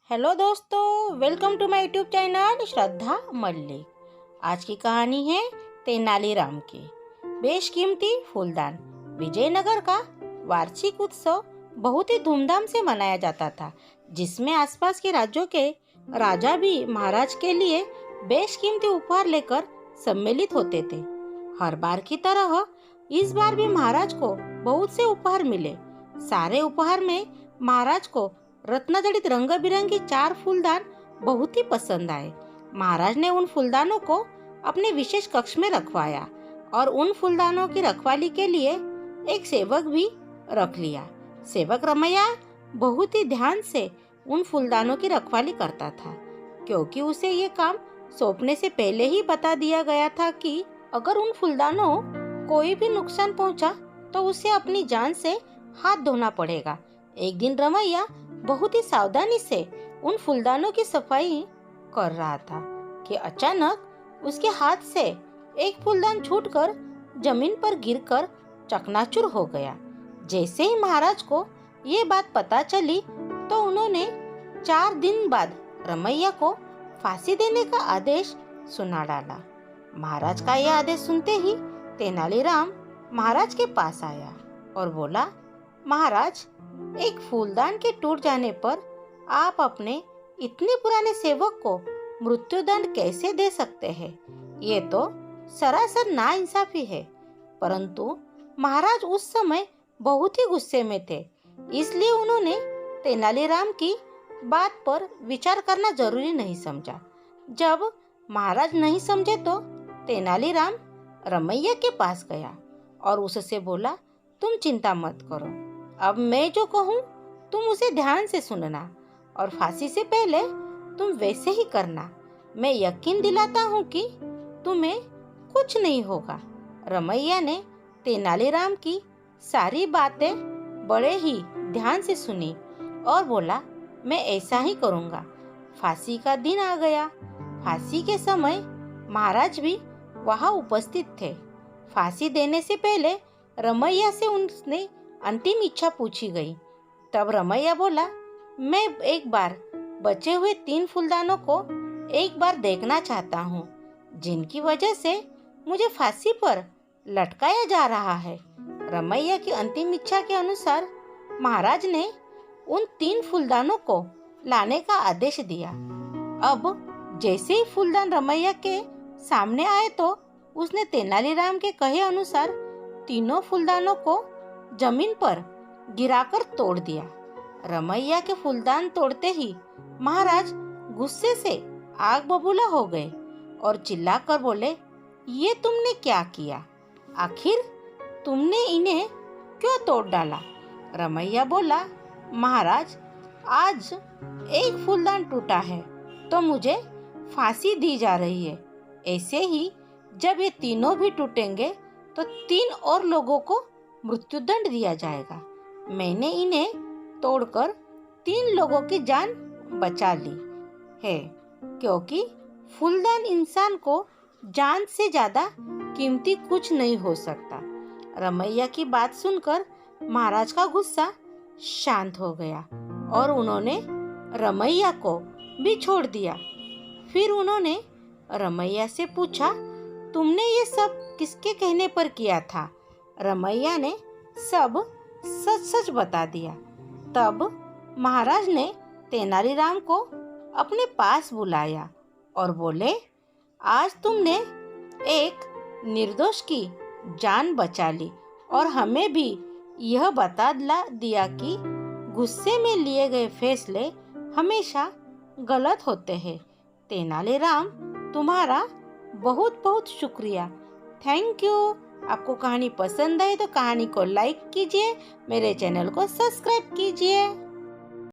Hello दोस्तों, welcome to my YouTube channel Shraddha Mallik. आज की कहानी है तेनालीराम की। बेशकीमती फूलदान। विजयनगर का वार्षिक उत्सव बहुत ही धूमधाम से मनाया जाता था, जिसमें आसपास के राज्यों के राजा भी महाराज के लिए बेशकीमती उपहार लेकर सम्मिलित होते थे। हर बार की तरह इस बार भी महाराज को बहुत से उपहार मिले। सारे उपहार में महाराज को रत्नजड़ित रंग बिरंगी 4 फूलदान बहुत ही पसंद आए। महाराज ने उन फूलदानों को अपने विशेष कक्ष में रखवाया और उन फूलदानों की रखवाली के लिए एक सेवक भी रख लिया। सेवक रमैया बहुत ही ध्यान से उन फूलदानों की रखवाली करता था, क्योंकि उसे ये काम सौंपने से पहले ही बता दिया गया था कि अगर उन फूलदानों कोई भी नुकसान पहुंचा तो उसे अपनी जान से हाथ धोना पड़ेगा। एक दिन रमैया बहुत ही सावधानी से उन फूलदानों की सफाई कर रहा था कि अचानक उसके हाथ से एक फूलदान छूटकर जमीन पर गिरकर चकनाचूर हो गया। जैसे ही महाराज को ये बात पता चली तो उन्होंने 4 दिन बाद रमैया को फांसी देने का आदेश सुना डाला। महाराज का यह आदेश सुनते ही तेनालीराम महाराज के पास आया और बोला, महाराज, एक फूलदान के टूट जाने पर आप अपने इतने पुराने सेवक को मृत्युदंड कैसे दे सकते हैं? ये तो सरासर नाइंसाफी है। परंतु महाराज उस समय बहुत ही गुस्से में थे, इसलिए उन्होंने तेनालीराम की बात पर विचार करना जरूरी नहीं समझा। जब महाराज नहीं समझे तो तेनालीराम रमैया के पास गया और उससे बोला, तुम चिंता मत करो, अब मैं जो कहूँ तुम उसे ध्यान से सुनना और फांसी से पहले तुम वैसे ही करना। मैं यकीन दिलाता हूँ कि तुम्हें कुछ नहीं होगा। रमैया ने तेनालीराम की सारी बातें बड़े ही ध्यान से सुनी और बोला, मैं ऐसा ही करूँगा। फांसी का दिन आ गया। फांसी के समय महाराज भी वहाँ उपस्थित थे। फांसी देने से पहले रमैया से उसने अंतिम इच्छा पूछी गई। तब रमैया बोला, मैं एक बार बचे हुए 3 फूलदानों को एक बार देखना चाहता हूँ, जिनकी वजह से मुझे फांसी पर लटकाया जा रहा है। रमैया की अंतिम इच्छा के अनुसार महाराज ने उन 3 फूलदानों को लाने का आदेश दिया। अब जैसे ही फूलदान रमैया के सामने आए तो उसने तेनालीराम के कहे अनुसार तीनों फूलदानों को जमीन पर गिराकर तोड़ दिया। रमैया के फूलदान तोड़ते ही महाराज गुस्से से आग बबूला हो गए और चिल्लाकर बोले, ये तुमने क्या किया? आखिर तुमने इन्हें क्यों तोड़ डाला? रमैया बोला, महाराज, आज एक फूलदान टूटा है तो मुझे फांसी दी जा रही है। ऐसे ही जब ये तीनों भी टूटेंगे तो 3 और लोगों को मृत्युदंड दिया जाएगा। मैंने इन्हें तोड़कर 3 लोगों की जान बचा ली है, क्योंकि फूलदान इंसान को जान से ज्यादा कीमती कुछ नहीं हो सकता। रमैया की बात सुनकर महाराज का गुस्सा शांत हो गया और उन्होंने रमैया को भी छोड़ दिया। फिर उन्होंने रमैया से पूछा, तुमने ये सब किसके कहने पर किया था? रमैया ने सब सच सच बता दिया। तब महाराज ने तेनालीराम को अपने पास बुलाया और बोले, आज तुमने एक निर्दोष की जान बचा ली और हमें भी यह बता दिया कि गुस्से में लिए गए फैसले हमेशा गलत होते हैं। तेनालीराम, तुम्हारा बहुत बहुत शुक्रिया। Thank you. आपको कहानी पसंद आई तो कहानी को लाइक कीजिए, मेरे चैनल को सब्सक्राइब कीजिए।